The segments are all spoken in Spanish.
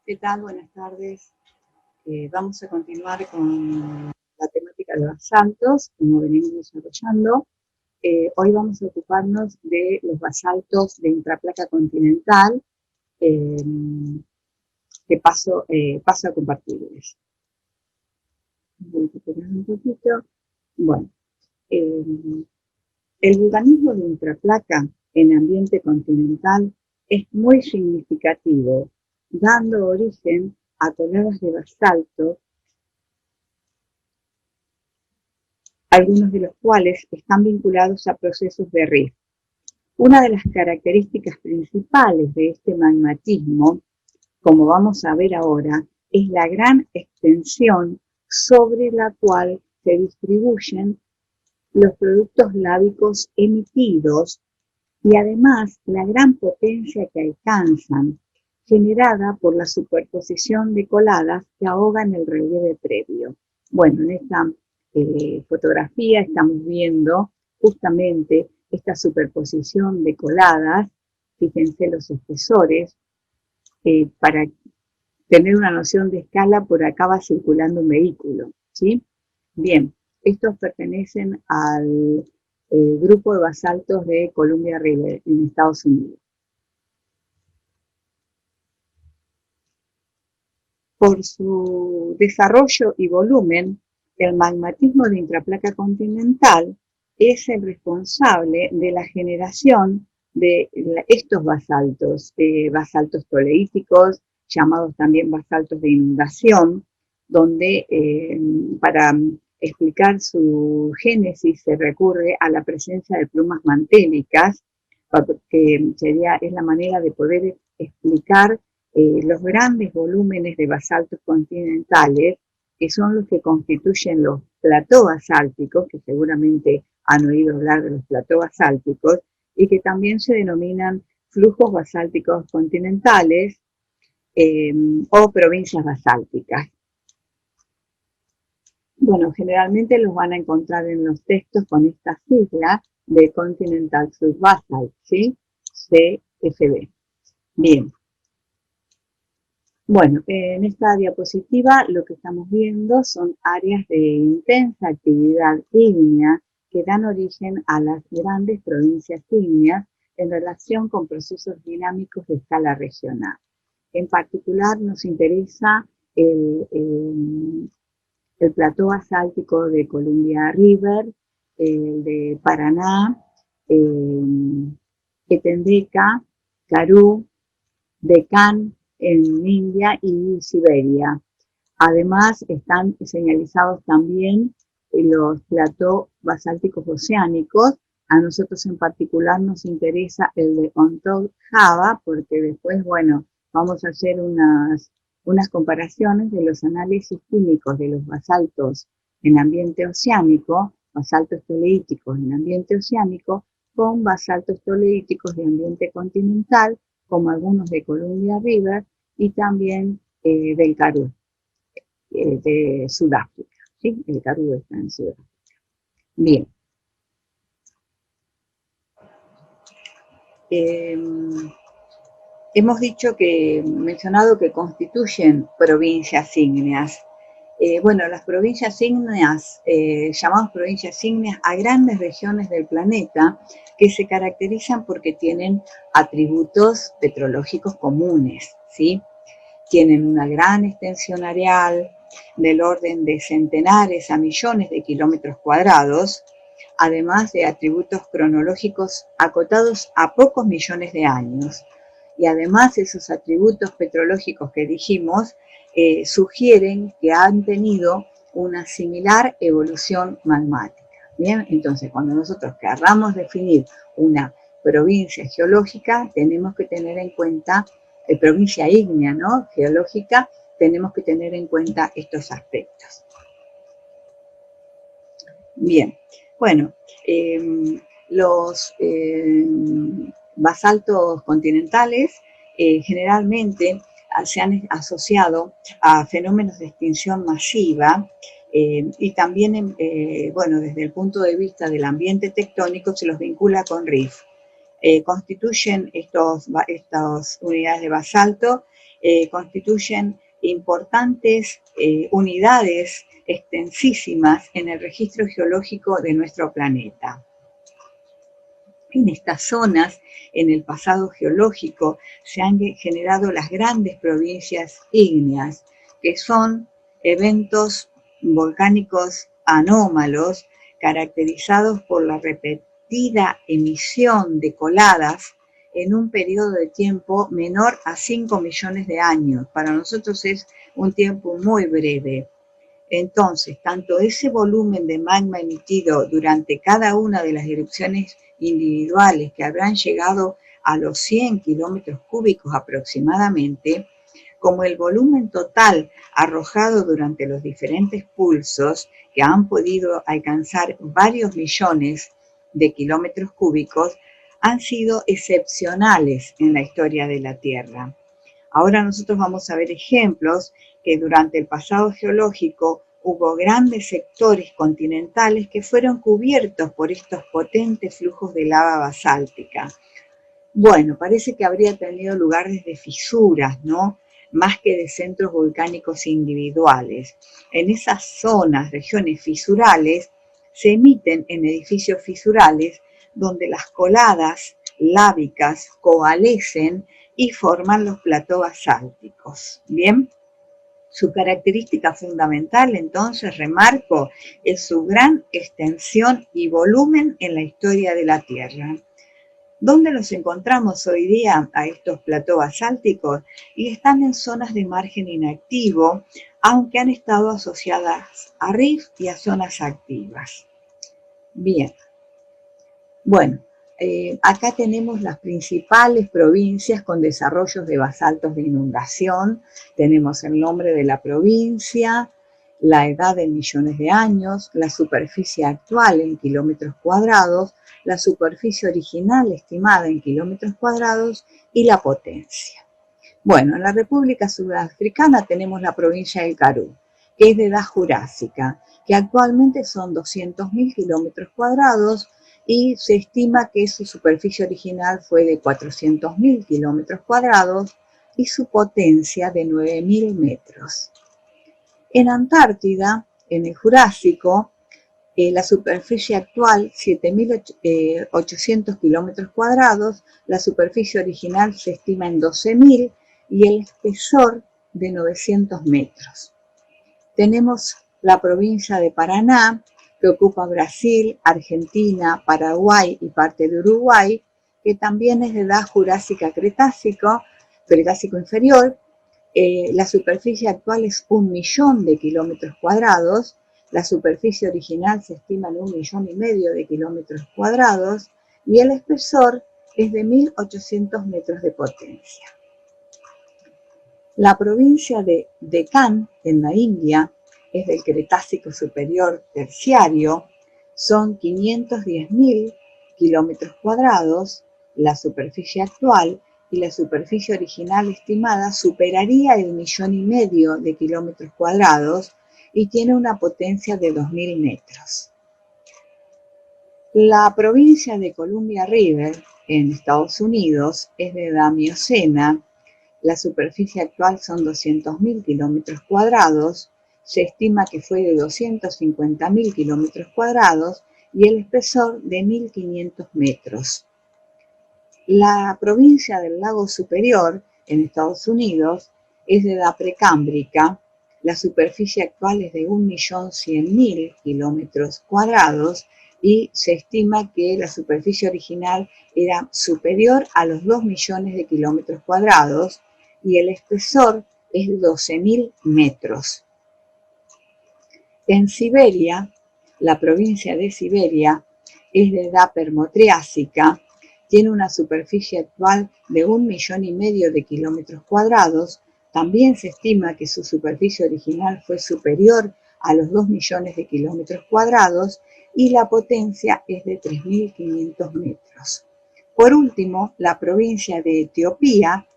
¿Qué tal? Buenas tardes. Vamos a continuar con la temática de basaltos, como venimos desarrollando. Hoy vamos a ocuparnos de los basaltos de intraplaca continental, eh, que paso a compartirles. Voy a recuperar un poquito. Bueno, eh, el vulcanismo de intraplaca en ambiente continental es muy significativo, dando origen a toneladas de basalto, algunos de los cuales están vinculados a procesos de rift. Una de las características principales de este magmatismo, como vamos a ver ahora, es la gran extensión sobre la cual se distribuyen los productos lábicos emitidos y además la gran potencia que alcanzan, generada por la superposición de coladas que ahogan el relieve previo. Bueno, en esta fotografía estamos viendo justamente esta superposición de coladas. Fíjense los espesores. Para tener una noción de escala, por acá va circulando un vehículo, ¿sí? Bien, estos pertenecen al grupo de basaltos de Columbia River en Estados Unidos. Por su desarrollo y volumen, el magmatismo de intraplaca continental es el responsable de la generación de estos basaltos, basaltos toleíticos, llamados también basaltos de inundación, donde para explicar su génesis se recurre a la presencia de plumas mantélicas, que es la manera de poder explicar los grandes volúmenes de basaltos continentales, que son los que constituyen los platós basálticos, que seguramente han oído hablar de los platós basálticos, y que también se denominan flujos basálticos continentales o provincias basálticas. Bueno, generalmente los van a encontrar en los textos con esta sigla de Continental Slough Basalt, ¿sí? CFB. Bien. Bueno, en esta diapositiva lo que estamos viendo son áreas de intensa actividad ígnea que dan origen a las grandes provincias ígneas en relación con procesos dinámicos de escala regional. En particular nos interesa el plató basáltico de Columbia River, el de Paraná, Etendeca, Karoo, Deccan en India y Siberia. Además están señalizados también los platós basálticos oceánicos. A nosotros en particular nos interesa el de Ontog Java, porque después, bueno, vamos a hacer unas comparaciones de los análisis químicos de los basaltos en ambiente oceánico, basaltos toleíticos en ambiente oceánico, con basaltos toleíticos de ambiente continental, como algunos de Columbia River y también del Karoo, de Sudáfrica, ¿sí? El Karoo está en Sudáfrica. Bien. Hemos mencionado que constituyen provincias ígneas. Bueno, las provincias ígneas, llamamos provincias ígneas a grandes regiones del planeta que se caracterizan porque tienen atributos petrológicos comunes, ¿sí? Tienen una gran extensión areal del orden de centenares a millones de kilómetros cuadrados, además de atributos cronológicos acotados a pocos millones de años. Y además esos atributos petrológicos que dijimos sugieren que han tenido una similar evolución magmática. Bien, entonces cuando nosotros querramos definir una provincia geológica, tenemos que tener en cuenta, provincia ígnea, ¿no? Geológica, tenemos que tener en cuenta estos aspectos. Bien, bueno, los basaltos continentales generalmente se han asociado a fenómenos de extinción masiva y también, bueno, desde el punto de vista del ambiente tectónico se los vincula con rift. constituyen estas unidades de basalto, constituyen importantes unidades extensísimas en el registro geológico de nuestro planeta. En estas zonas, en el pasado geológico, se han generado las grandes provincias ígneas, que son eventos volcánicos anómalos caracterizados por la repetida emisión de coladas en un periodo de tiempo menor a 5 millones de años. Para nosotros es un tiempo muy breve. Entonces, tanto ese volumen de magma emitido durante cada una de las erupciones individuales, que habrán llegado a los 100 kilómetros cúbicos aproximadamente, como el volumen total arrojado durante los diferentes pulsos, que han podido alcanzar varios millones de kilómetros cúbicos, han sido excepcionales en la historia de la Tierra. Ahora nosotros vamos a ver ejemplos que durante el pasado geológico hubo grandes sectores continentales que fueron cubiertos por estos potentes flujos de lava basáltica. Bueno, parece que habría tenido lugar desde fisuras, ¿no? Más que de centros volcánicos individuales. En esas zonas, regiones fisurales, se emiten en edificios fisurales donde las coladas lábicas coalescen y forman los platós basálticos. Bien, su característica fundamental, entonces, remarco, es su gran extensión y volumen en la historia de la Tierra. ¿Dónde los encontramos hoy día a estos platós basálticos? Y están en zonas de margen inactivo, aunque han estado asociadas a rift y a zonas activas. Bien, bueno, acá tenemos las principales provincias con desarrollos de basaltos de inundación. Tenemos el nombre de la provincia, la edad en millones de años, la superficie actual en kilómetros cuadrados, la superficie original estimada en kilómetros cuadrados y la potencia. Bueno, en la República Sudafricana tenemos la provincia del Karoo, que es de edad jurásica, que actualmente son 200.000 kilómetros cuadrados y se estima que su superficie original fue de 400.000 kilómetros cuadrados y su potencia de 9.000 metros. En Antártida, en el Jurásico, la superficie actual, 7.800 kilómetros cuadrados, la superficie original se estima en 12.000 y el espesor de 900 metros. Tenemos la provincia de Paraná, que ocupa Brasil, Argentina, Paraguay y parte de Uruguay, que también es de edad jurásica cretácico inferior. La superficie actual es 1 millón de kilómetros cuadrados, la superficie original se estima en 1,5 millones de kilómetros cuadrados y el espesor es de 1.800 metros de potencia. La provincia de Deccan, en la India, es del Cretácico superior terciario, son 510.000 kilómetros cuadrados, la superficie actual y la superficie original estimada superaría el 1,5 millones de kilómetros cuadrados y tiene una potencia de 2.000 metros. La provincia de Columbia River, en Estados Unidos, es de edad miocena. La superficie actual son 200.000 kilómetros cuadrados, se estima que fue de 250.000 kilómetros cuadrados y el espesor de 1.500 metros. La provincia del Lago Superior, en Estados Unidos, es de edad precámbrica. La superficie actual es de 1.100.000 kilómetros cuadrados y se estima que la superficie original era superior a los 2 millones de kilómetros cuadrados y el espesor es de 12.000 metros. En Siberia, la provincia de Siberia es de edad permotriásica, tiene una superficie actual de 1,5 millones de kilómetros cuadrados. También se estima que su superficie original fue superior a los 2 millones de kilómetros cuadrados y la potencia es de 3.500 metros. Por último, la provincia de Etiopía,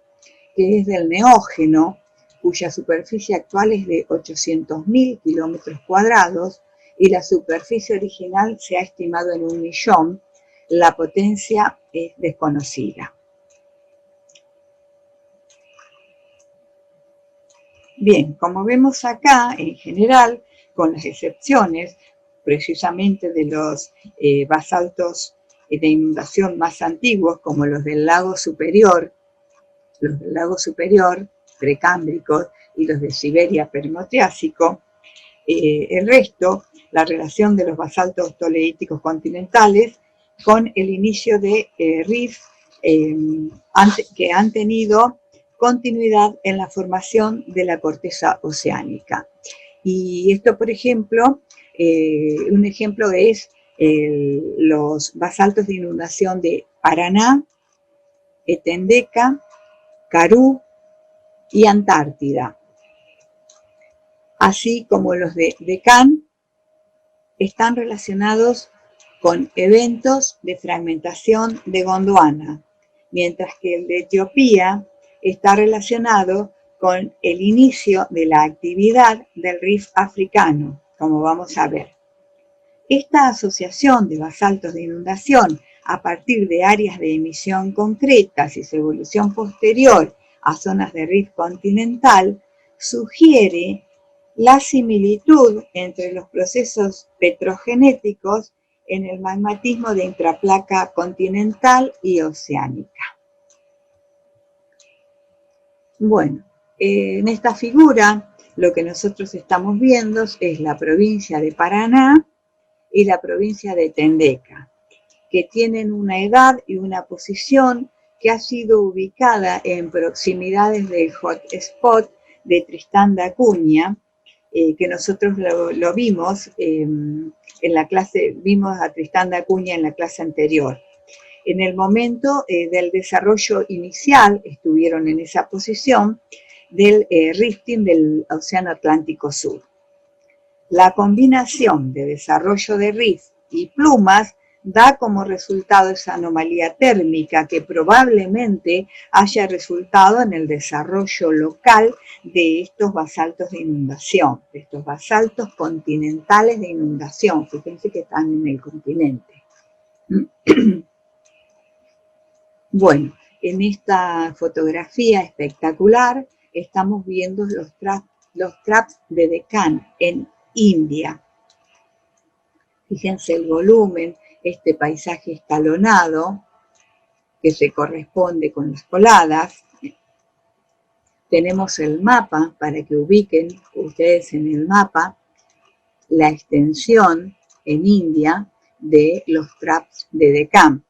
que es del Neógeno, cuya superficie actual es de 800.000 kilómetros cuadrados y la superficie original se ha estimado en 1 millón, la potencia es desconocida. Bien, como vemos acá, en general, con las excepciones precisamente de los basaltos de inundación más antiguos, como los del lago superior, precámbricos, y los de Siberia permotriásico, el resto, la relación de los basaltos toleíticos continentales con el inicio de rifts que han tenido continuidad en la formación de la corteza oceánica. Y esto, por ejemplo, un ejemplo es los basaltos de inundación de Paraná, Etendeca, Karoo y Antártida, así como los de Deccan, están relacionados con eventos de fragmentación de Gondwana, mientras que el de Etiopía está relacionado con el inicio de la actividad del Rift africano, como vamos a ver. Esta asociación de basaltos de inundación a partir de áreas de emisión concretas y su evolución posterior a zonas de Rift continental sugiere la similitud entre los procesos petrogenéticos en el magmatismo de intraplaca continental y oceánica. Bueno, en esta figura lo que nosotros estamos viendo es la provincia de Paraná y la provincia de Tendeca, que tienen una edad y una posición que ha sido ubicada en proximidades del hotspot de Tristán da Cunha, que nosotros lo vimos en la clase, vimos a Tristán da Cunha en la clase anterior. En el momento del desarrollo inicial estuvieron en esa posición del rifting del Océano Atlántico Sur. La combinación de desarrollo de rift y plumas da como resultado esa anomalía térmica que probablemente haya resultado en el desarrollo local de estos basaltos de inundación, de estos basaltos continentales de inundación. Fíjense que están en el continente. Bueno, en esta fotografía espectacular estamos viendo los traps de Deccan en India. Fíjense el volumen, este paisaje escalonado que se corresponde con las coladas. Tenemos el mapa para que ubiquen ustedes en el mapa la extensión en India de los traps de Deccan.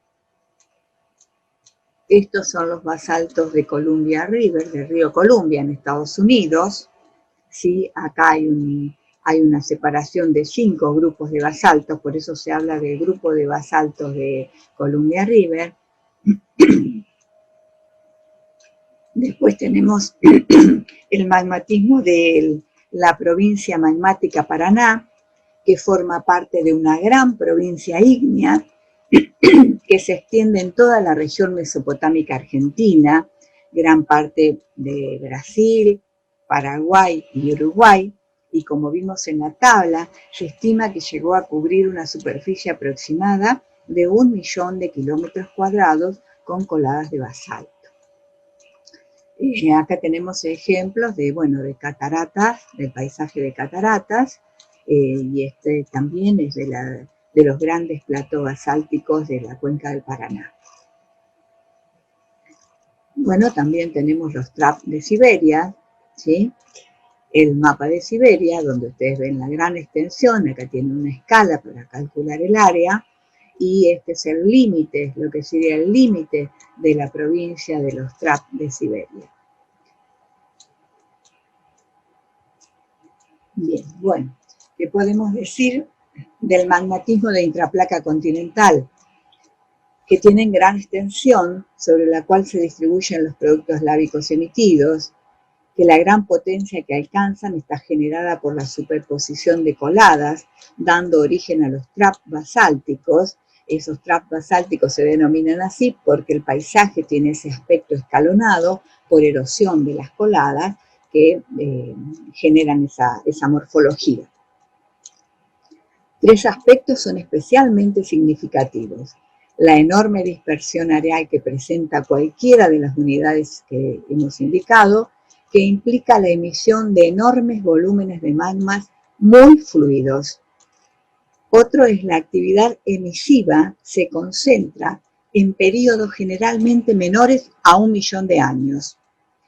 Estos son los basaltos de Columbia River, del río Columbia en Estados Unidos. ¿Sí? Acá hay una separación de 5 grupos de basaltos, por eso se habla del grupo de basaltos de Columbia River. Después tenemos el magmatismo de la provincia magmática Paraná, que forma parte de una gran provincia ígnea que se extiende en toda la región mesopotámica argentina, gran parte de Brasil, Paraguay y Uruguay, y como vimos en la tabla, se estima que llegó a cubrir una superficie aproximada de 1 millón de kilómetros cuadrados con coladas de basalto. Acá tenemos ejemplos de cataratas, del paisaje de cataratas, y este también es de los grandes platos basálticos de la cuenca del Paraná. Bueno, también tenemos los traps de Siberia, ¿sí? El mapa de Siberia, donde ustedes ven la gran extensión, acá tiene una escala para calcular el área, y este es el límite, lo que sería el límite de la provincia de los traps de Siberia. Bien, bueno, ¿qué podemos decir del magmatismo de intraplaca continental? Que tienen gran extensión sobre la cual se distribuyen los productos lábicos emitidos, que la gran potencia que alcanzan está generada por la superposición de coladas, dando origen a los traps basálticos. Esos traps basálticos se denominan así porque el paisaje tiene ese aspecto escalonado por erosión de las coladas que generan esa morfología. 3 aspectos son especialmente significativos. la enorme dispersión areal que presenta cualquiera de las unidades que hemos indicado, que implica la emisión de enormes volúmenes de magmas muy fluidos. Otro es la actividad emisiva, se concentra en periodos generalmente menores a 1 millón de años.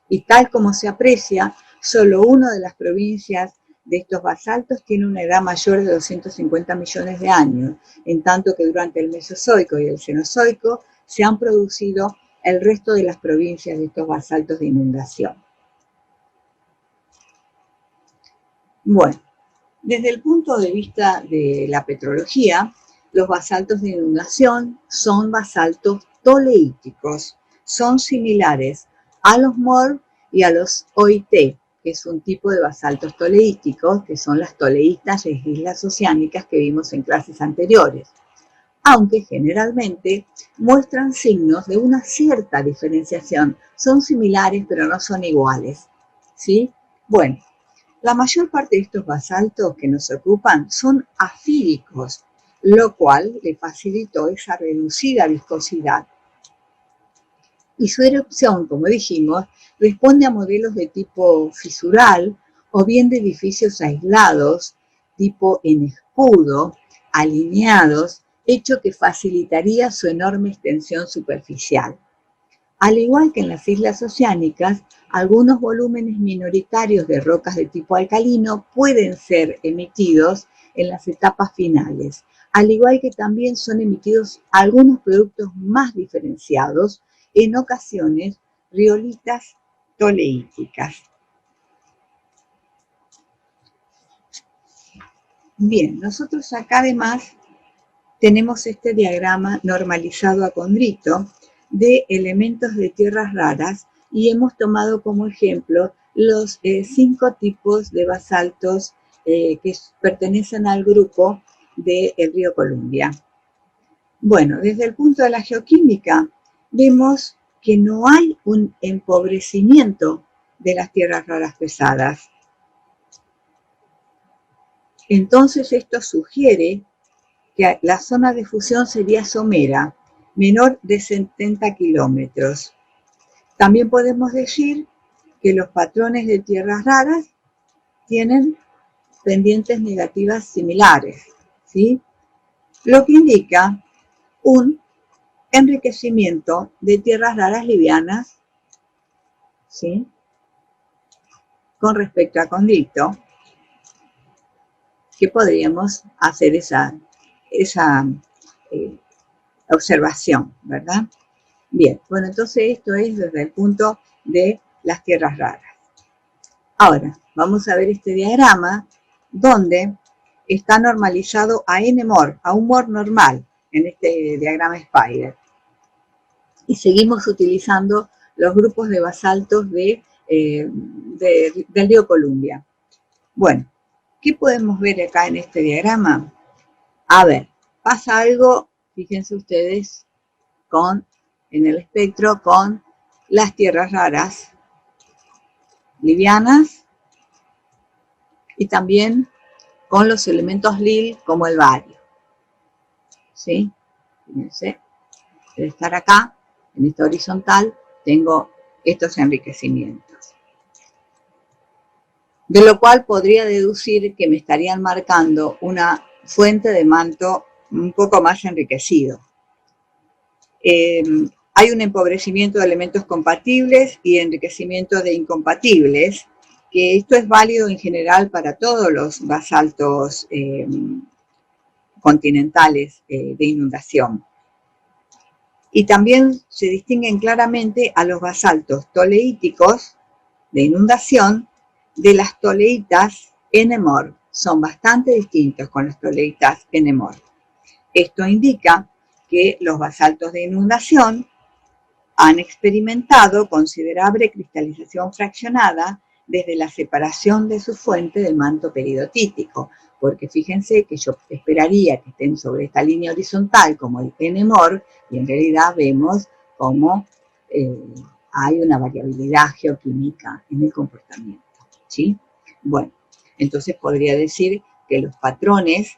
Y tal como se aprecia, solo una de las provincias de estos basaltos tiene una edad mayor de 250 millones de años, en tanto que durante el Mesozoico y el Cenozoico se han producido el resto de las provincias de estos basaltos de inundación. Bueno, desde el punto de vista de la petrología, los basaltos de inundación son basaltos toleíticos, son similares a los MOR y a los OIT, que es un tipo de basaltos toleíticos, que son las toleístas de islas oceánicas que vimos en clases anteriores, aunque generalmente muestran signos de una cierta diferenciación. Son similares, pero no son iguales, ¿sí? Bueno, la mayor parte de estos basaltos que nos ocupan son afídicos, lo cual le facilitó esa reducida viscosidad. Y su erupción, como dijimos, responde a modelos de tipo fisural o bien de edificios aislados, tipo en escudo, alineados, hecho que facilitaría su enorme extensión superficial. Al igual que en las islas oceánicas, algunos volúmenes minoritarios de rocas de tipo alcalino pueden ser emitidos en las etapas finales, al igual que también son emitidos algunos productos más diferenciados, en ocasiones riolitas toleíticas. Bien, nosotros acá además tenemos este diagrama normalizado a Condrito de elementos de tierras raras y hemos tomado como ejemplo los 5 tipos de basaltos que pertenecen al grupo del río Columbia. Bueno, desde el punto de la geoquímica vemos que no hay un empobrecimiento de las tierras raras pesadas. Entonces esto sugiere que la zona de fusión sería somera, menor de 70 kilómetros. También podemos decir que los patrones de tierras raras tienen pendientes negativas similares, ¿sí? Lo que indica un enriquecimiento de tierras raras livianas, ¿sí? Con respecto a Condrito, que podríamos hacer esa observación, ¿verdad? Bien, bueno, entonces esto es desde el punto de las tierras raras. Ahora, vamos a ver este diagrama donde está normalizado a N-MOR, a un MOR normal, en este diagrama Spider. Y seguimos utilizando los grupos de basaltos del río Columbia. Bueno, ¿qué podemos ver acá en este diagrama? A ver, pasa algo, fíjense ustedes, en el espectro con las tierras raras livianas y también con los elementos Lil como el bario. ¿Sí? Fíjense, de estar acá, en esta horizontal, tengo estos enriquecimientos. De lo cual podría deducir que me estarían marcando una fuente de manto un poco más enriquecido. Hay un empobrecimiento de elementos compatibles y enriquecimiento de incompatibles, que esto es válido en general para todos los basaltos continentales de inundación. Y también se distinguen claramente a los basaltos toleíticos de inundación de las toleitas N-MOR. Son bastante distintos con las toleitas N-MOR. Esto indica que los basaltos de inundación han experimentado considerable cristalización fraccionada desde la separación de su fuente del manto peridotítico, porque fíjense que yo esperaría que estén sobre esta línea horizontal como el N-MOR, y en realidad vemos cómo hay una variabilidad geoquímica en el comportamiento, ¿sí? Bueno, entonces podría decir que los patrones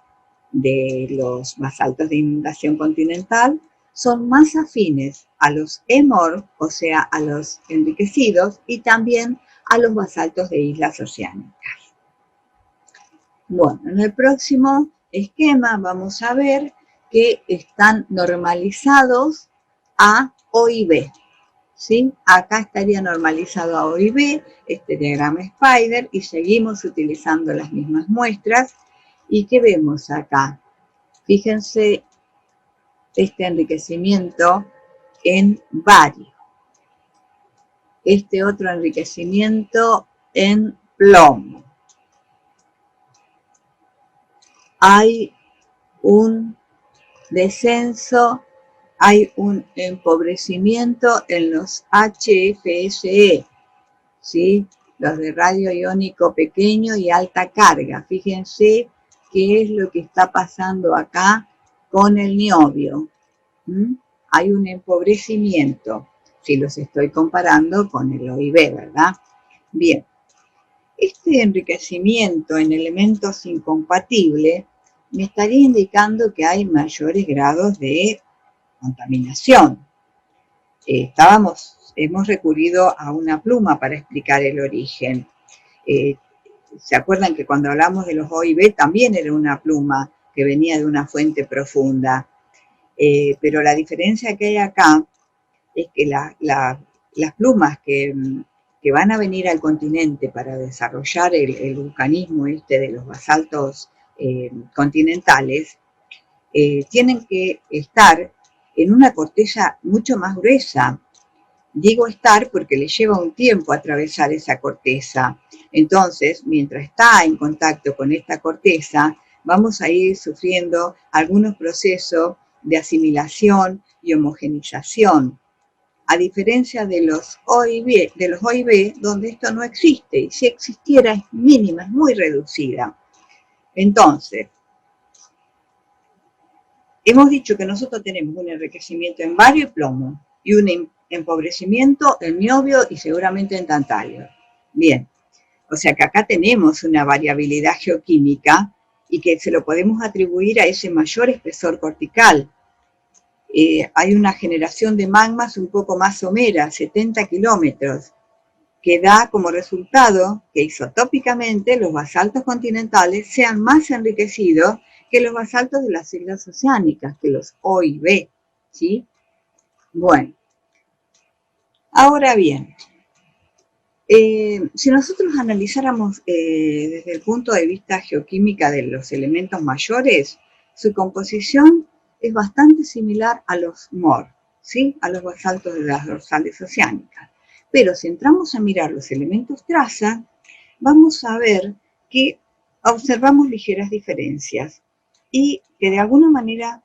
de los basaltos de inundación continental son más afines a los hemor, o sea, a los enriquecidos, y también a los basaltos de islas oceánicas. Bueno, en el próximo esquema vamos a ver que están normalizados a O y B. ¿Sí? Acá estaría normalizado a O y B, este diagrama Spider, y seguimos utilizando las mismas muestras. ¿Y qué vemos acá? Fíjense este enriquecimiento en bario. Este otro enriquecimiento en plomo. Hay un descenso, hay un empobrecimiento en los HFSE, ¿sí? Los de radio iónico pequeño y alta carga. Fíjense qué es lo que está pasando acá con el niobio. Hay un empobrecimiento, si los estoy comparando con el OIB, ¿verdad? Bien, este enriquecimiento en elementos incompatibles me estaría indicando que hay mayores grados de contaminación. Hemos recurrido a una pluma para explicar el origen. ¿Se acuerdan que cuando hablamos de los OIB también era una pluma que venía de una fuente profunda? Pero la diferencia que hay acá es que las plumas que van a venir al continente para desarrollar el vulcanismo de los basaltos continentales, tienen que estar en una corteza mucho más gruesa. Digo estar porque le lleva un tiempo atravesar esa corteza. Entonces, mientras está en contacto con esta corteza, vamos a ir sufriendo algunos procesos de asimilación y homogenización, a diferencia de los OIB, donde esto no existe, y si existiera es mínima, es muy reducida. Entonces, hemos dicho que nosotros tenemos un enriquecimiento en bario y plomo, y un empobrecimiento en niobio y seguramente en tantalio. Bien, o sea que acá tenemos una variabilidad geoquímica y que se lo podemos atribuir a ese mayor espesor cortical. Hay una generación de magmas un poco más somera, 70 kilómetros, que da como resultado que isotópicamente los basaltos continentales sean más enriquecidos que los basaltos de las islas oceánicas, que los O y B, ¿sí? Bueno, ahora bien, si nosotros analizáramos desde el punto de vista geoquímica de los elementos mayores, su composición es bastante similar a los MOR, ¿sí? A los basaltos de las dorsales oceánicas. Pero si entramos a mirar los elementos traza, vamos a ver que observamos ligeras diferencias y que de alguna manera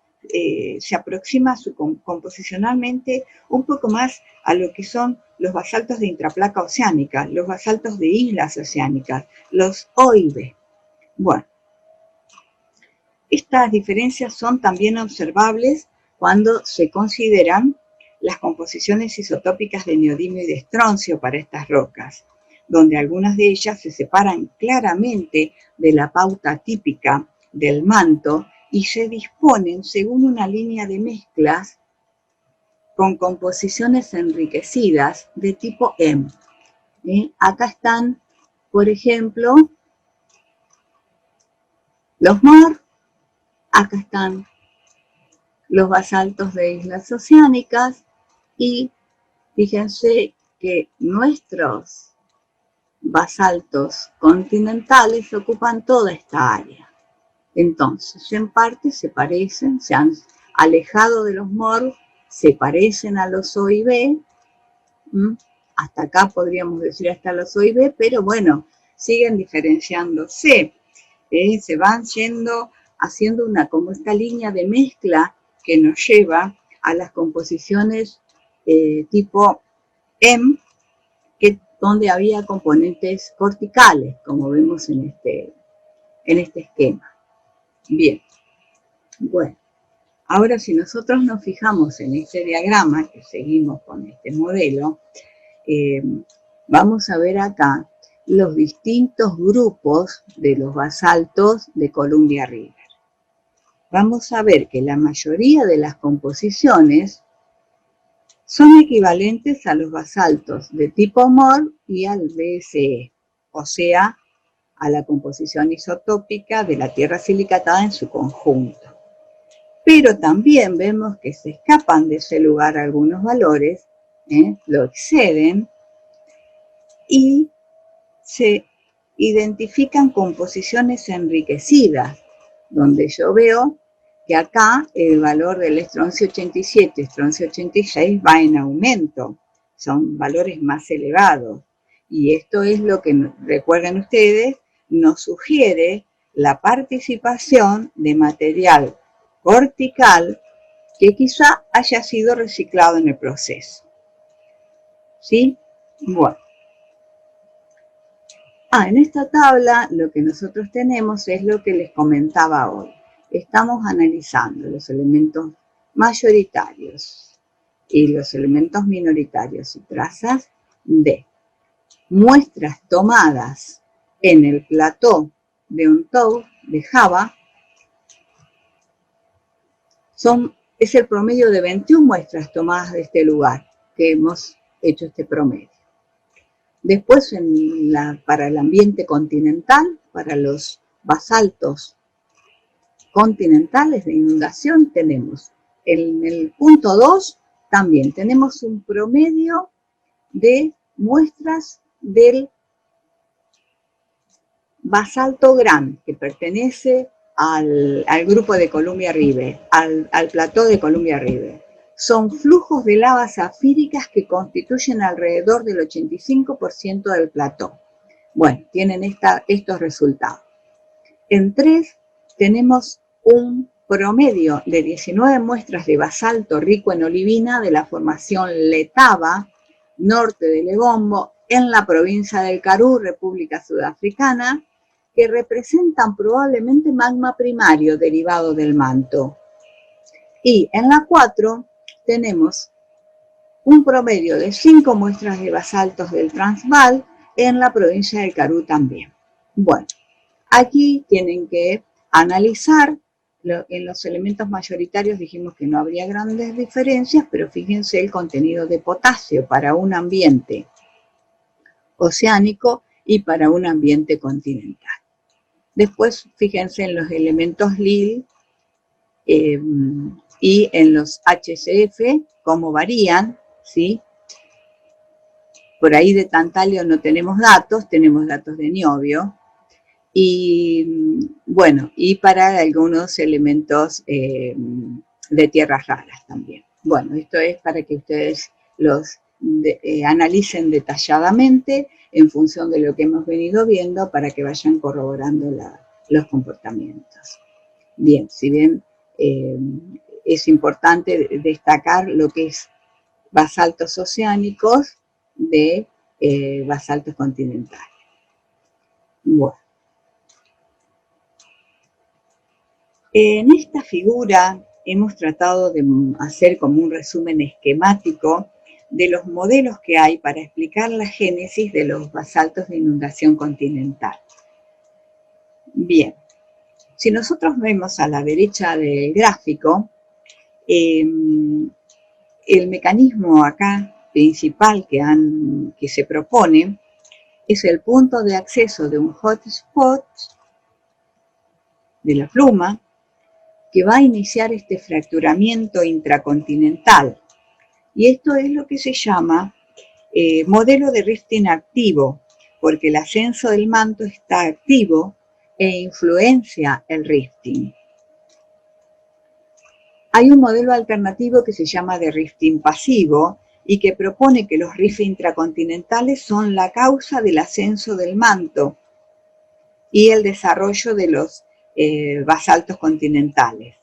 se aproxima composicionalmente un poco más a lo que son los basaltos de intraplaca oceánica, los basaltos de islas oceánicas, los OIB. Bueno, estas diferencias son también observables cuando se consideran las composiciones isotópicas de neodimio y de estroncio para estas rocas, donde algunas de ellas se separan claramente de la pauta típica del manto y se disponen según una línea de mezclas con composiciones enriquecidas de tipo M. Acá están, por ejemplo, los MOR, acá están los basaltos de islas oceánicas y fíjense que nuestros basaltos continentales ocupan toda esta área. Entonces, en parte se parecen, se han alejado de los MOR, se parecen a los OIB, hasta acá podríamos decir hasta los OIB, pero bueno, siguen diferenciándose, se van yendo, haciendo como esta línea de mezcla que nos lleva a las composiciones tipo M, donde había componentes corticales, como vemos en este esquema. Bien, bueno, ahora si nosotros nos fijamos en este diagrama, que seguimos con este modelo, vamos a ver acá los distintos grupos de los basaltos de Columbia River. vamos a ver que la mayoría de las composiciones son equivalentes a los basaltos de tipo MOR y al BSE, o sea, a la composición isotópica de la tierra silicatada en su conjunto. Pero también vemos que se escapan de ese lugar algunos valores, lo exceden, y se identifican composiciones enriquecidas, donde yo veo que acá el valor del estroncio 87 y estroncio 86 va en aumento, son valores más elevados. Y esto es lo que, recuerden ustedes, nos sugiere la participación de material cortical que quizá haya sido reciclado en el proceso. ¿Sí? Bueno. En esta tabla lo que nosotros tenemos es lo que les comentaba hoy. Estamos analizando los elementos mayoritarios y los elementos minoritarios y trazas de muestras tomadas en el plató de Untold de Java. Es el promedio de 21 muestras tomadas de este lugar que hemos hecho este promedio. Después, para el ambiente continental, para los basaltos continentales de inundación, tenemos en el punto 2 también tenemos un promedio de muestras del basalto gran, que pertenece al grupo de Columbia River, al plató de Columbia River. Son flujos de lavas zafíricas que constituyen alrededor del 85% del plató. Bueno, tienen estos resultados. En 3 tenemos un promedio de 19 muestras de basalto rico en olivina de la formación Letaba, norte de Lebombo, en la provincia del Karoo, República Sudafricana, que representan probablemente magma primario derivado del manto. Y en la 4 tenemos un promedio de 5 muestras de basaltos del Transvaal en la provincia del Karoo también. Bueno, aquí tienen que analizar, en los elementos mayoritarios dijimos que no habría grandes diferencias, pero fíjense el contenido de potasio para un ambiente oceánico y para un ambiente continental. Después fíjense en los elementos Lille y en los HCF, cómo varían, ¿sí? Por ahí de tantalio no tenemos datos de niobio. Y bueno, y para algunos elementos de tierras raras también. Bueno, esto es para que ustedes los analicen detalladamente en función de lo que hemos venido viendo para que vayan corroborando los comportamientos. Bien, si bien es importante destacar lo que es basaltos oceánicos de basaltos continentales. Bueno. En esta figura hemos tratado de hacer como un resumen esquemático de los modelos que hay para explicar la génesis de los basaltos de inundación continental. Bien, si nosotros vemos a la derecha del gráfico, el mecanismo acá principal que se propone es el punto de acceso de un hotspot de la pluma, que va a iniciar este fracturamiento intracontinental. Y esto es lo que se llama modelo de rifting activo, porque el ascenso del manto está activo e influencia el rifting. Hay un modelo alternativo que se llama de rifting pasivo y que propone que los rifts intracontinentales son la causa del ascenso del manto y el desarrollo de los basaltos continentales.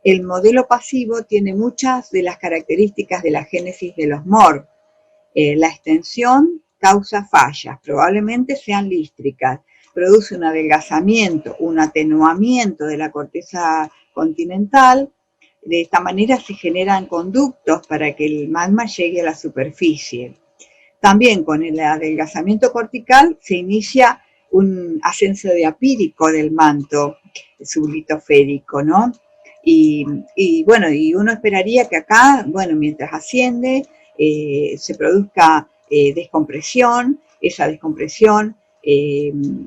El modelo pasivo tiene muchas de las características de la génesis de los MOR. La extensión causa fallas, probablemente sean lístricas, produce un adelgazamiento, un atenuamiento de la corteza continental. De esta manera se generan conductos para que el magma llegue a la superficie. También con el adelgazamiento cortical se inicia un ascenso diapírico del manto sublitosférico, ¿no? Y bueno, y uno esperaría que acá, bueno, mientras asciende, se produzca descompresión, esa descompresión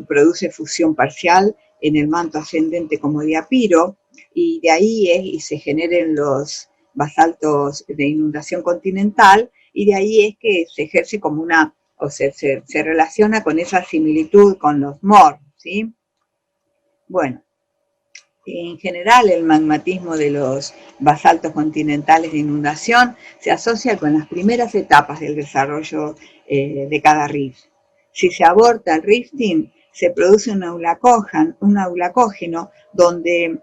produce fusión parcial en el manto ascendente como diapiro, y de ahí y se generen los basaltos de inundación continental, y de ahí es que se ejerce como una, o sea, se relaciona con esa similitud con los MOR, ¿sí? Bueno, en general, el magmatismo de los basaltos continentales de inundación se asocia con las primeras etapas del desarrollo de cada rift. Si se aborta el rifting, se produce un aulacógeno donde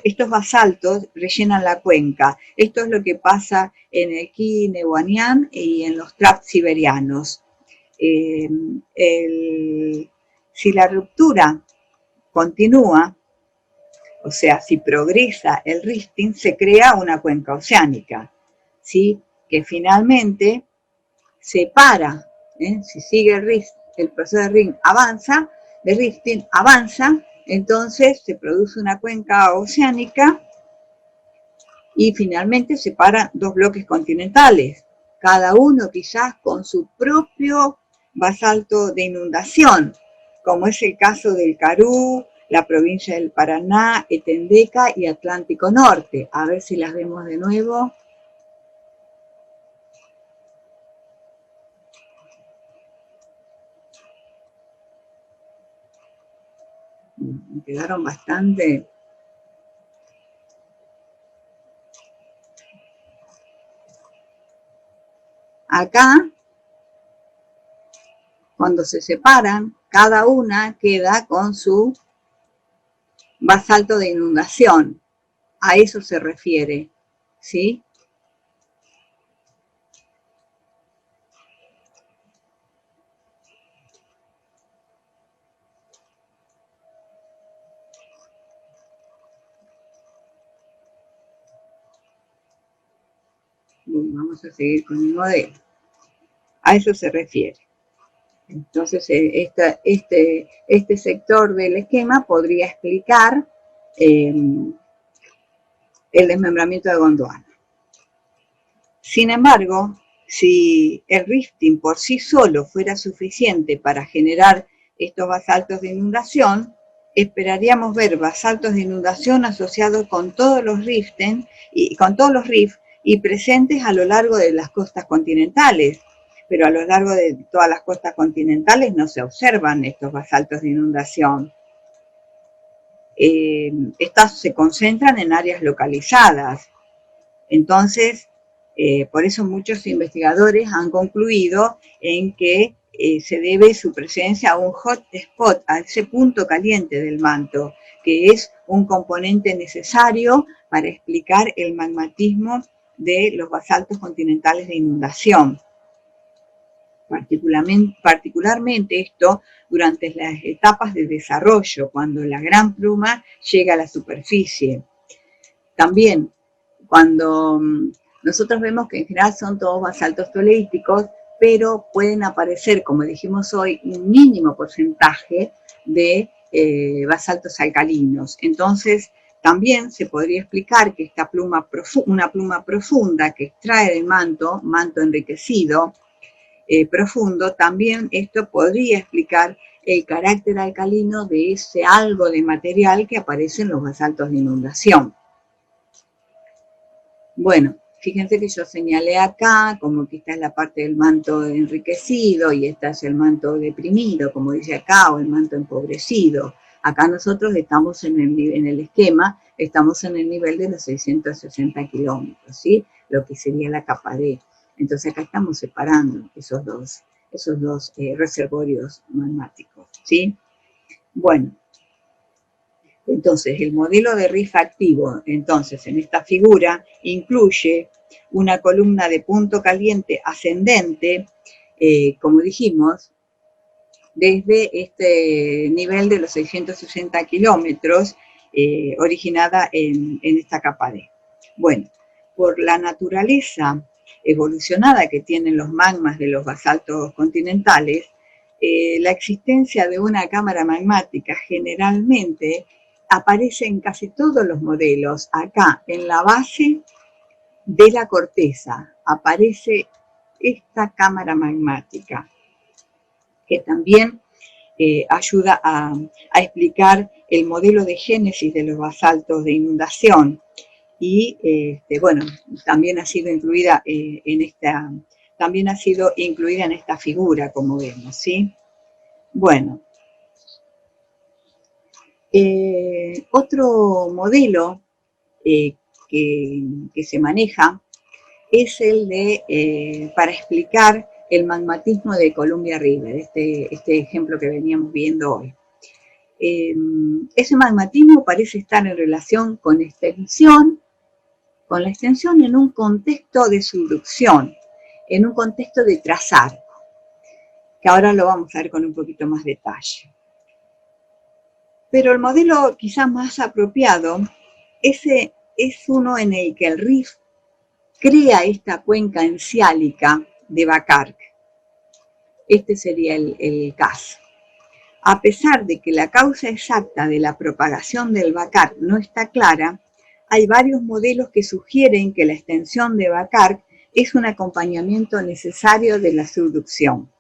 estos basaltos rellenan la cuenca. Esto es lo que pasa en el Ki-Nehwanyán y en los traps siberianos. Si la ruptura continúa, o sea, si progresa el rifting, se crea una cuenca oceánica, ¿sí? Que finalmente separa, si sigue el proceso de rifting avanza, entonces se produce una cuenca oceánica y finalmente separa dos bloques continentales, cada uno quizás con su propio basalto de inundación, como es el caso del Karoo, la provincia del Paraná, Etendeca y Atlántico Norte. A ver si las vemos de nuevo. Me quedaron bastante. Acá, cuando se separan, cada una queda con su basalto de inundación. A eso se refiere, ¿sí? Vamos a seguir con el modelo. A eso se refiere. Entonces, este sector del esquema podría explicar el desmembramiento de Gondwana. Sin embargo, si el rifting por sí solo fuera suficiente para generar estos basaltos de inundación, esperaríamos ver basaltos de inundación asociados con todos los rifts y presentes a lo largo de las costas continentales. Pero a lo largo de todas las costas continentales no se observan estos basaltos de inundación. Estas se concentran en áreas localizadas. Entonces, por eso muchos investigadores han concluido en que se debe su presencia a un hot spot, a ese punto caliente del manto, que es un componente necesario para explicar el magmatismo de los basaltos continentales de inundación. Particularmente esto durante las etapas de desarrollo, cuando la gran pluma llega a la superficie. También, cuando nosotros vemos que en general son todos basaltos toleísticos, pero pueden aparecer, como dijimos hoy, un mínimo porcentaje de basaltos alcalinos. Entonces, también se podría explicar que esta una pluma profunda que extrae del manto enriquecido, profundo, también esto podría explicar el carácter alcalino de ese algo de material que aparece en los basaltos de inundación. Bueno, fíjense que yo señalé acá como que esta es la parte del manto enriquecido y esta es el manto deprimido, como dice acá, o el manto empobrecido. Acá nosotros estamos en el esquema, estamos en el nivel de los 660 kilómetros, ¿sí? Lo que sería la capa D. Entonces acá estamos separando esos dos reservorios magmáticos, ¿sí? Bueno, entonces el modelo de rift activo, entonces en esta figura, incluye una columna de punto caliente ascendente, como dijimos, desde este nivel de los 660 kilómetros, originada en esta capa D. Bueno, por la naturaleza evolucionada que tienen los magmas de los basaltos continentales, la existencia de una cámara magmática generalmente aparece en casi todos los modelos. Acá, en la base de la corteza, aparece esta cámara magmática, que también ayuda a explicar el modelo de génesis de los basaltos de inundación. Y bueno, también ha sido incluida en esta figura, como vemos, ¿sí? Bueno, otro modelo que se maneja es el de, para explicar el magmatismo de Columbia River, este ejemplo que veníamos viendo hoy. Ese magmatismo parece estar en relación con la extensión en un contexto de subducción, en un contexto de trazar, que ahora lo vamos a ver con un poquito más detalle. Pero el modelo quizás más apropiado es uno en el que el rift crea esta cuenca enciálica de Bacark. Este sería el caso. A pesar de que la causa exacta de la propagación del Bacark no está clara, hay varios modelos que sugieren que la extensión de Bacark es un acompañamiento necesario de la subducción.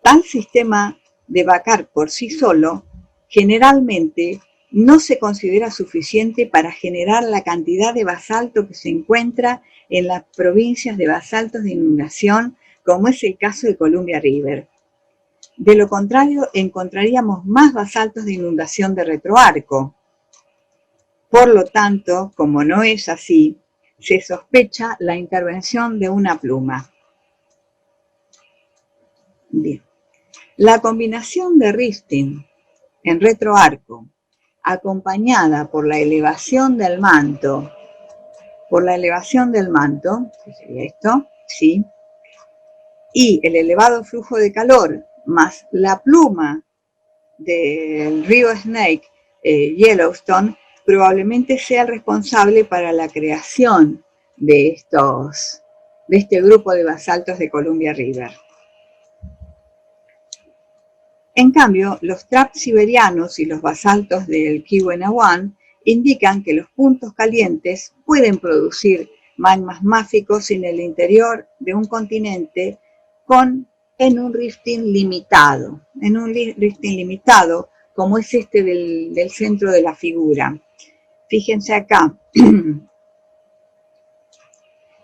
Tal sistema de Bacark por sí solo generalmente no se considera suficiente para generar la cantidad de basalto que se encuentra en las provincias de basaltos de inundación, como es el caso de Columbia River. De lo contrario, encontraríamos más basaltos de inundación de retroarco. Por lo tanto, como no es así, se sospecha la intervención de una pluma. Bien. La combinación de rifting en retroarco, acompañada por la elevación del manto, que sería esto, ¿sí? Y el elevado flujo de calor, más la pluma del río Snake, Yellowstone, probablemente sea el responsable para la creación de este grupo de basaltos de Columbia River. En cambio, los traps siberianos y los basaltos del Keweenawan indican que los puntos calientes pueden producir magmas máficos en el interior de un continente en un rifting limitado, como es este del centro de la figura. Fíjense acá,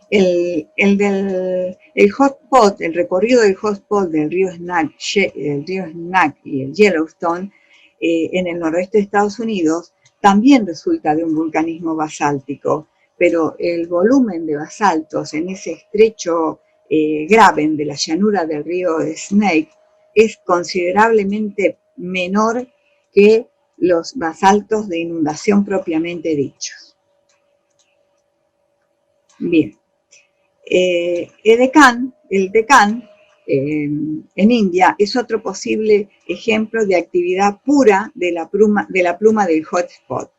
el recorrido del hotspot del río Snake y el Yellowstone en el noroeste de Estados Unidos también resulta de un vulcanismo basáltico, pero el volumen de basaltos en ese estrecho graben de la llanura del río Snake es considerablemente menor que los basaltos de inundación propiamente dichos. Bien. El Deccan en India es otro posible ejemplo de actividad pura de la pluma del hotspot.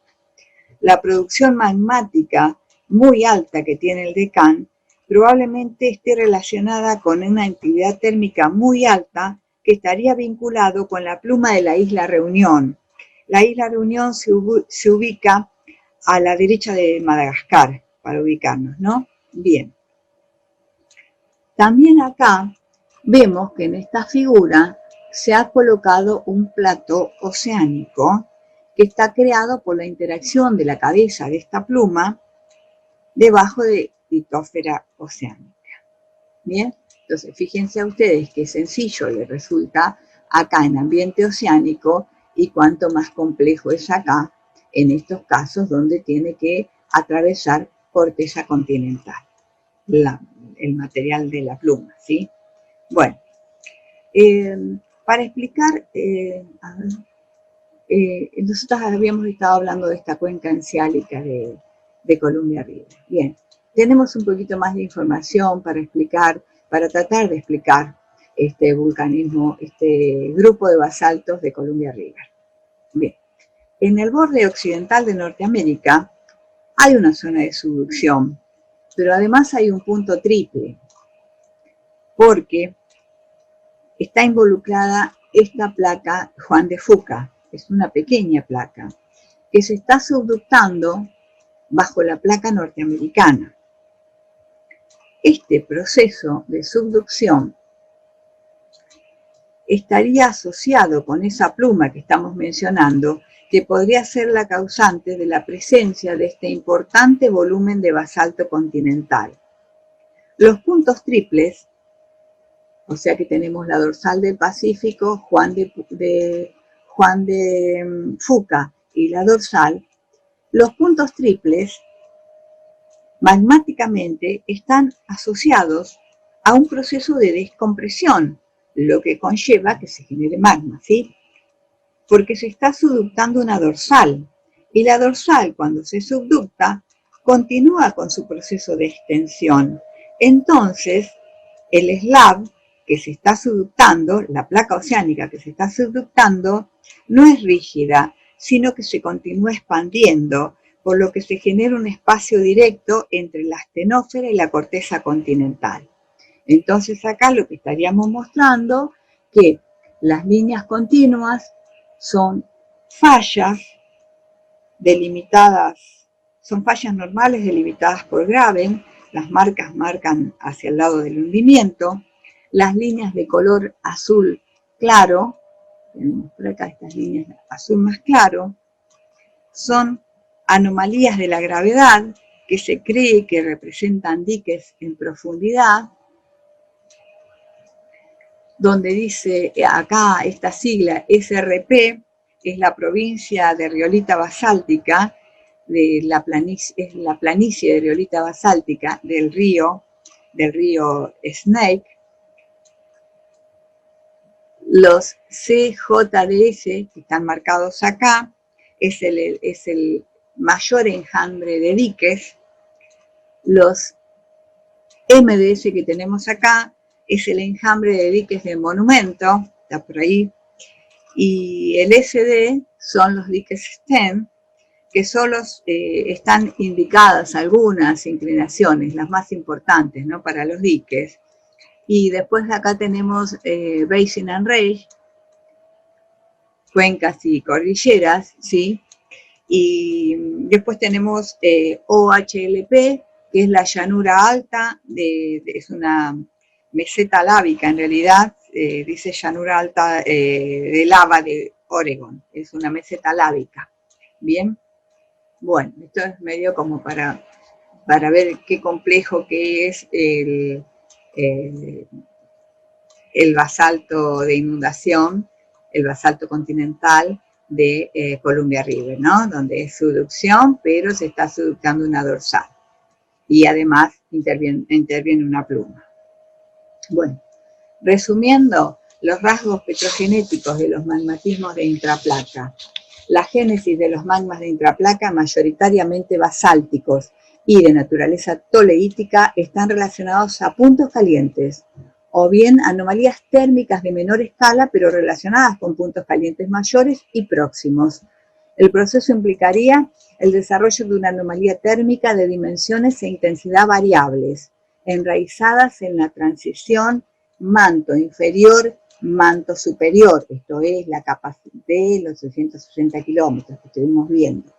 La producción magmática muy alta que tiene el Deccan probablemente esté relacionada con una actividad térmica muy alta que estaría vinculado con la pluma de la isla Reunión. La isla Reunión se ubica a la derecha de Madagascar, para ubicarnos, ¿no? Bien. También acá vemos que en esta figura se ha colocado un plató oceánico que está creado por la interacción de la cabeza de esta pluma debajo de litósfera oceánica. Bien, entonces fíjense a ustedes qué sencillo les resulta acá en ambiente oceánico y cuánto más complejo es acá en estos casos donde tiene que atravesar corteza continental. El material de la pluma, ¿sí? Bueno, para explicar, nosotros habíamos estado hablando de esta cuenca enciálica de Columbia River. Bien, tenemos un poquito más de información para tratar de explicar este vulcanismo, este grupo de basaltos de Columbia River. Bien, en el borde occidental de Norteamérica hay una zona de subducción, pero además hay un punto triple, porque está involucrada esta placa Juan de Fuca, es una pequeña placa, que se está subductando bajo la placa norteamericana. Este proceso de subducción estaría asociado con esa pluma que estamos mencionando, que podría ser la causante de la presencia de este importante volumen de basalto continental. Los puntos triples, o sea que tenemos la dorsal del Pacífico, Juan de Fuca y la dorsal, los puntos triples magmáticamente están asociados a un proceso de descompresión, lo que conlleva que se genere magma, ¿sí? Porque se está subductando una dorsal, y la dorsal, cuando se subducta, continúa con su proceso de extensión. Entonces, el slab que se está subductando, la placa oceánica que se está subductando, no es rígida, sino que se continúa expandiendo, por lo que se genera un espacio directo entre la astenósfera y la corteza continental. Entonces acá lo que estaríamos mostrando que las líneas continuas son fallas delimitadas, son fallas normales delimitadas por graben, las marcas marcan hacia el lado del hundimiento, las líneas de color azul claro, tenemos por acá estas líneas de azul más claro, son anomalías de la gravedad que se cree que representan diques en profundidad, donde dice acá esta sigla SRP, es la provincia de riolita basáltica, es la planicie de riolita basáltica del río Snake. Los CJDS que están marcados acá es el mayor enjambre de diques. Los MDS que tenemos acá es el enjambre de diques de monumento, está por ahí, y el SD son los diques STEM, que solo están indicadas algunas inclinaciones, las más importantes, ¿no?, para los diques. Y después de acá tenemos Basin and Range, cuencas y cordilleras, ¿sí? Y después tenemos OHLP, que es la llanura alta, es una meseta lábica en realidad, dice llanura alta de lava de Oregon, es una meseta lábica. Bien, bueno, esto es medio como para ver qué complejo que es el basalto de inundación, el basalto continental de Columbia River, ¿no? Donde es subducción, pero se está subductando una dorsal. Y además interviene una pluma. Bueno, resumiendo los rasgos petrogenéticos de los magmatismos de intraplaca. La génesis de los magmas de intraplaca, mayoritariamente basálticos y de naturaleza toleítica, están relacionados a puntos calientes, o bien anomalías térmicas de menor escala, pero relacionadas con puntos calientes mayores y próximos. El proceso implicaría el desarrollo de una anomalía térmica de dimensiones e intensidad variables, enraizadas en la transición manto inferior, manto superior, esto es la capacidad de los 660 kilómetros que estuvimos viendo,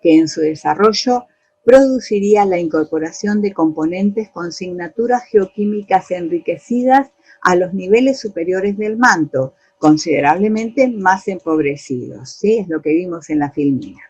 que en su desarrollo produciría la incorporación de componentes con signaturas geoquímicas enriquecidas a los niveles superiores del manto, considerablemente más empobrecidos, ¿sí? Es lo que vimos en la filmina.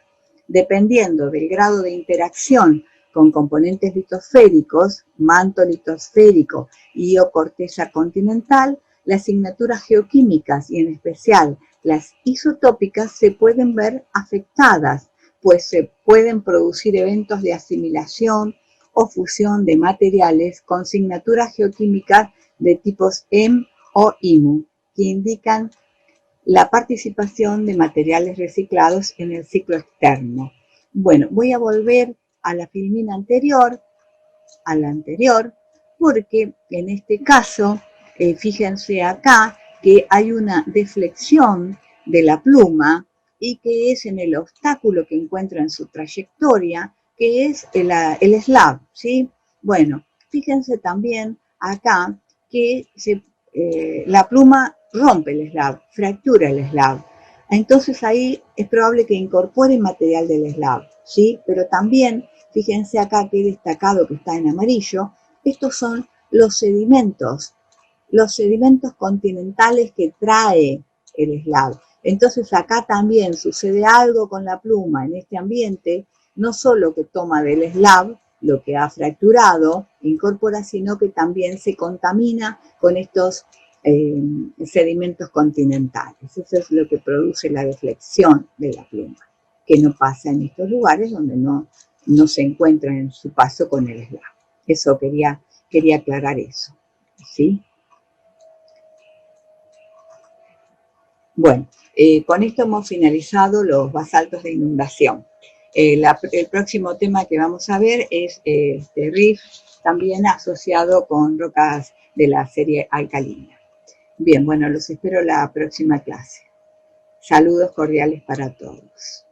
Dependiendo del grado de interacción con componentes litosféricos, manto litosférico y o corteza continental, las signaturas geoquímicas y en especial las isotópicas se pueden ver afectadas, pues se pueden producir eventos de asimilación o fusión de materiales con signaturas geoquímicas de tipos EM o IMU, que indican la participación de materiales reciclados en el ciclo externo. Bueno, voy a volver a la filmina anterior, porque en este caso, fíjense acá que hay una deflexión de la pluma y que es en el obstáculo que encuentra en su trayectoria, que es el slab, ¿sí? Bueno, fíjense también acá que la pluma rompe el slab, fractura el slab. Entonces ahí es probable que incorpore material del eslavo, ¿sí? Pero también, fíjense acá que he destacado que está en amarillo, estos son los sedimentos continentales que trae el eslavo. Entonces acá también sucede algo con la pluma en este ambiente, no solo que toma del eslavo lo que ha fracturado, incorpora, sino que también se contamina con estos sedimentos continentales. Eso es lo que produce la deflexión de la pluma, que no pasa en estos lugares donde no se encuentra en su paso con el eslavo. Eso quería aclarar eso, ¿sí? Bueno, con esto hemos finalizado los basaltos de inundación. El próximo tema que vamos a ver es este riff, también asociado con rocas de la serie alcalina. Bien, bueno, los espero la próxima clase. Saludos cordiales para todos.